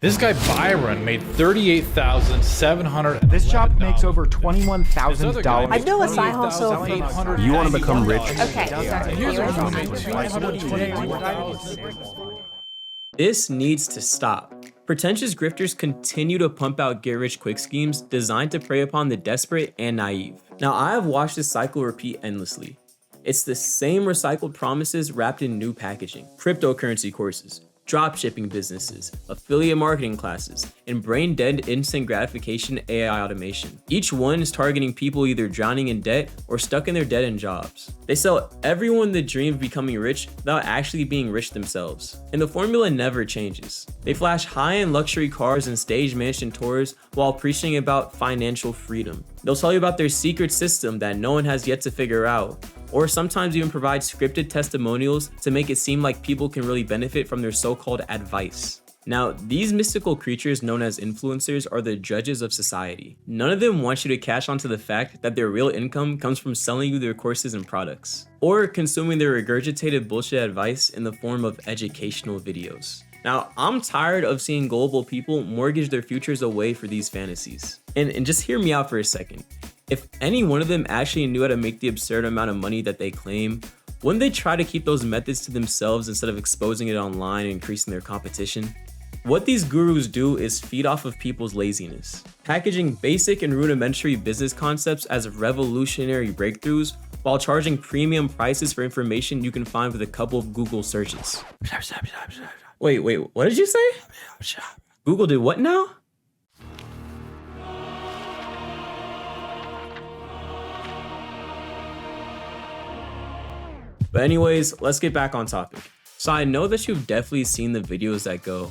This guy Byron made $38,700. This job makes over $21,000. I know a side hustle. You want to become rich? Okay. Here's a woman made $228,000. This needs to stop. Pretentious grifters continue to pump out get-rich-quick schemes designed to prey upon the desperate and naive. Now, I have watched this cycle repeat endlessly. It's the same recycled promises wrapped in new packaging, cryptocurrency courses, dropshipping businesses, affiliate marketing classes, and brain-dead instant gratification AI automation. Each one is targeting people either drowning in debt or stuck in their dead-end jobs. They sell everyone the dream of becoming rich without actually being rich themselves. And the formula never changes. They flash high-end luxury cars and stage mansion tours while preaching about financial freedom. They'll tell you about their secret system that no one has yet to figure out, or sometimes even provide scripted testimonials to make it seem like people can really benefit from their so-called advice. Now, these mystical creatures known as influencers are the judges of society. None of them want you to catch on to the fact that their real income comes from selling you their courses and products, or consuming their regurgitated bullshit advice in the form of educational videos. Now, I'm tired of seeing gullible people mortgage their futures away for these fantasies. And just hear me out for a second. If any one of them actually knew how to make the absurd amount of money that they claim, wouldn't they try to keep those methods to themselves instead of exposing it online and increasing their competition? What these gurus do is feed off of people's laziness, packaging basic and rudimentary business concepts as revolutionary breakthroughs while charging premium prices for information you can find with a couple of Google searches. Wait, what did you say? Google did what now? But anyways, let's get back on topic. So I know that you've definitely seen the videos that go,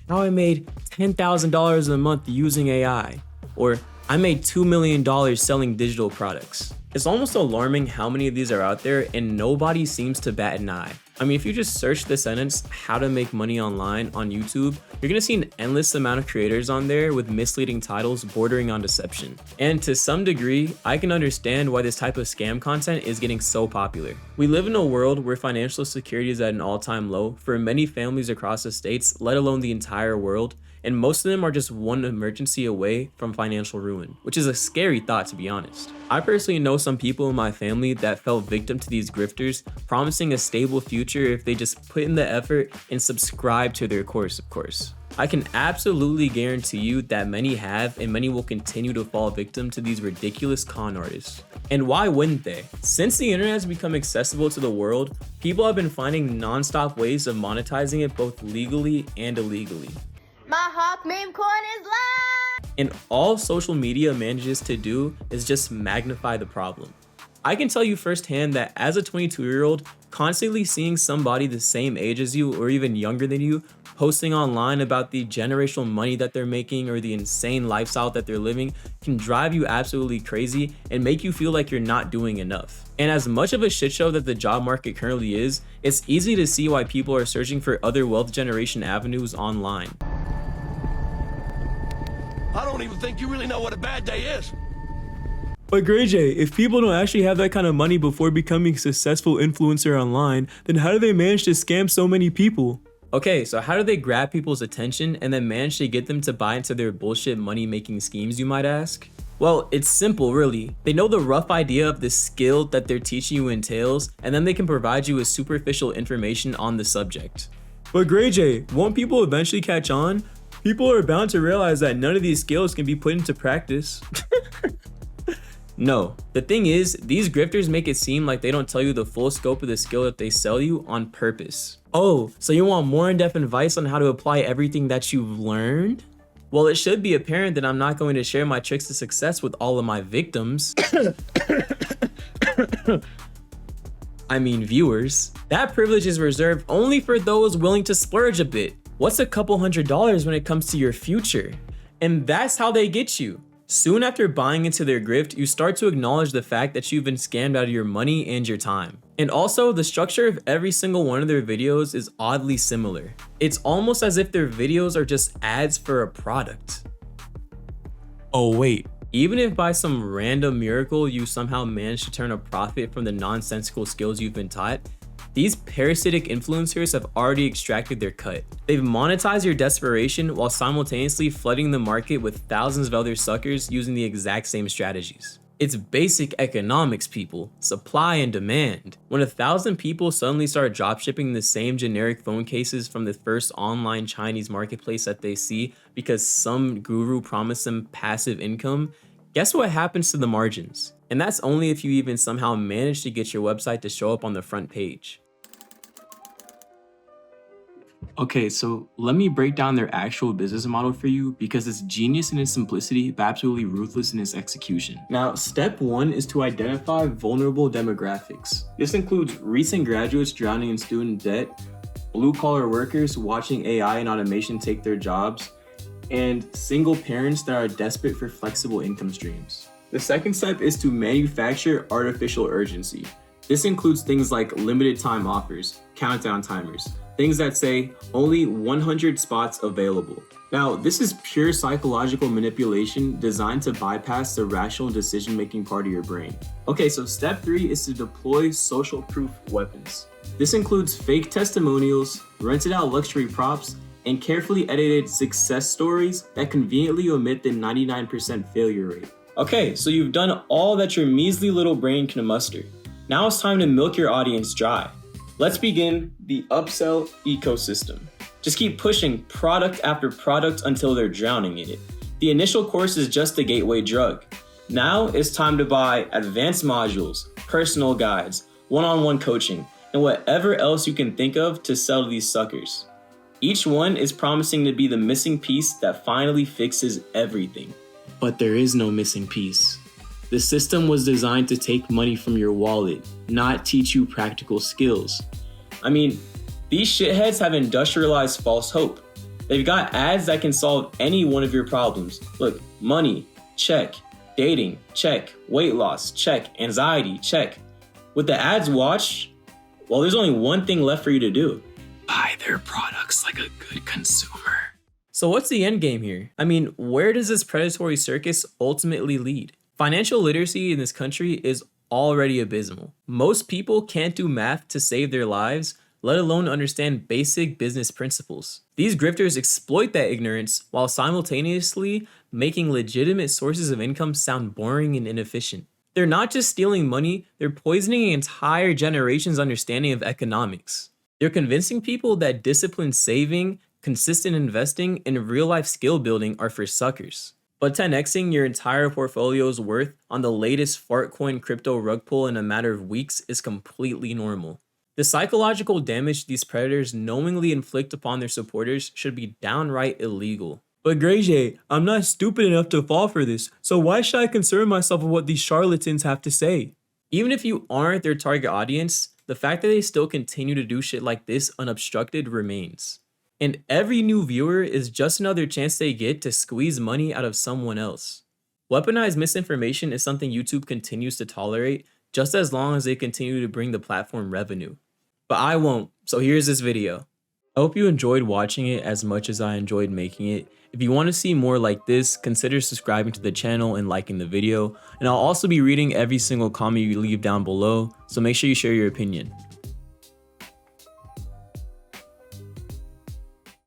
how I made $10,000 a month using AI, or I made $2 million selling digital products. It's almost alarming how many of these are out there and nobody seems to bat an eye. I mean, if you just search the sentence, how to make money online on YouTube, you're gonna see an endless amount of creators on there with misleading titles bordering on deception. And to some degree, I can understand why this type of scam content is getting so popular. We live in a world where financial security is at an all-time low for many families across the states, let alone the entire world. And most of them are just one emergency away from financial ruin, which is a scary thought, to be honest. I personally know some people in my family that fell victim to these grifters, promising a stable future if they just put in the effort and subscribe to their course, of course. I can absolutely guarantee you that many have and many will continue to fall victim to these ridiculous con artists. And why wouldn't they? Since the internet has become accessible to the world, people have been finding non-stop ways of monetizing it both legally and illegally. My Hawk meme coin is live! And all social media manages to do is just magnify the problem. I can tell you firsthand that as a 22-year-old, constantly seeing somebody the same age as you or even younger than you posting online about the generational money that they're making or the insane lifestyle that they're living can drive you absolutely crazy and make you feel like you're not doing enough. And as much of a shit show that the job market currently is, it's easy to see why people are searching for other wealth generation avenues online. I don't even think you really know what a bad day is. But Gray J, if people don't actually have that kind of money before becoming a successful influencer online, then how do they manage to scam so many people? Okay, so how do they grab people's attention and then manage to get them to buy into their bullshit money-making schemes, you might ask? Well, it's simple, really. They know the rough idea of the skill that they're teaching you entails, and then they can provide you with superficial information on the subject. But Gray J, won't people eventually catch on? People are bound to realize that none of these skills can be put into practice. No, the thing is, these grifters make it seem like they don't tell you the full scope of the skill that they sell you on purpose. Oh, so you want more in-depth advice on how to apply everything that you've learned? Well, it should be apparent that I'm not going to share my tricks to success with all of my victims. I mean viewers. That privilege is reserved only for those willing to splurge a bit. What's a couple $100s when it comes to your future? And that's how they get you. Soon after buying into their grift, you start to acknowledge the fact that you've been scammed out of your money and your time. And also, the structure of every single one of their videos is oddly similar. It's almost as if their videos are just ads for a product. Oh wait, even if by some random miracle you somehow manage to turn a profit from the nonsensical skills you've been taught, These parasitic influencers have already extracted their cut. They've monetized your desperation while simultaneously flooding the market with thousands of other suckers using the exact same strategies. It's basic economics, people. Supply and demand. When 1,000 people suddenly start dropshipping the same generic phone cases from the first online Chinese marketplace that they see because some guru promised them passive income, guess what happens to the margins? And that's only if you even somehow manage to get your website to show up on the front page. Okay, so let me break down their actual business model for you because it's genius in its simplicity but absolutely ruthless in its execution. Now, step 1 is to identify vulnerable demographics. This includes recent graduates drowning in student debt, blue-collar workers watching AI and automation take their jobs, and single parents that are desperate for flexible income streams. The second step is to manufacture artificial urgency. This includes things like limited time offers, countdown timers, things that say only 100 spots available. Now, this is pure psychological manipulation designed to bypass the rational decision-making part of your brain. Okay, so step 3 is to deploy social proof weapons. This includes fake testimonials, rented out luxury props, and carefully edited success stories that conveniently omit the 99% failure rate. Okay, so you've done all that your measly little brain can muster. Now it's time to milk your audience dry. Let's begin the upsell ecosystem. Just keep pushing product after product until they're drowning in it. The initial course is just the gateway drug. Now it's time to buy advanced modules, personal guides, one-on-one coaching, and whatever else you can think of to sell to these suckers. Each one is promising to be the missing piece that finally fixes everything. But there is no missing piece. The system was designed to take money from your wallet, not teach you practical skills. I mean, these shitheads have industrialized false hope. They've got ads that can solve any one of your problems. Look, money, check. Dating, check. Weight loss, check. Anxiety, check. With the ads watched, well, there's only one thing left for you to do. Buy their products like a good consumer. So what's the end game here? I mean, where does this predatory circus ultimately lead? Financial literacy in this country is already abysmal. Most people can't do math to save their lives, let alone understand basic business principles. These grifters exploit that ignorance while simultaneously making legitimate sources of income sound boring and inefficient. They're not just stealing money, they're poisoning an entire generation's understanding of economics. They're convincing people that disciplined saving, consistent investing, and real-life skill building are for suckers. But 10xing your entire portfolio's worth on the latest fartcoin crypto rug pull in a matter of weeks is completely normal. The psychological damage these predators knowingly inflict upon their supporters should be downright illegal. But Greyjay, I'm not stupid enough to fall for this, so why should I concern myself with what these charlatans have to say? Even if you aren't their target audience, the fact that they still continue to do shit like this unobstructed remains. And every new viewer is just another chance they get to squeeze money out of someone else. Weaponized misinformation is something YouTube continues to tolerate just as long as they continue to bring the platform revenue. But I won't, so here's this video. I hope you enjoyed watching it as much as I enjoyed making it. If you want to see more like this, consider subscribing to the channel and liking the video. And I'll also be reading every single comment you leave down below, so make sure you share your opinion.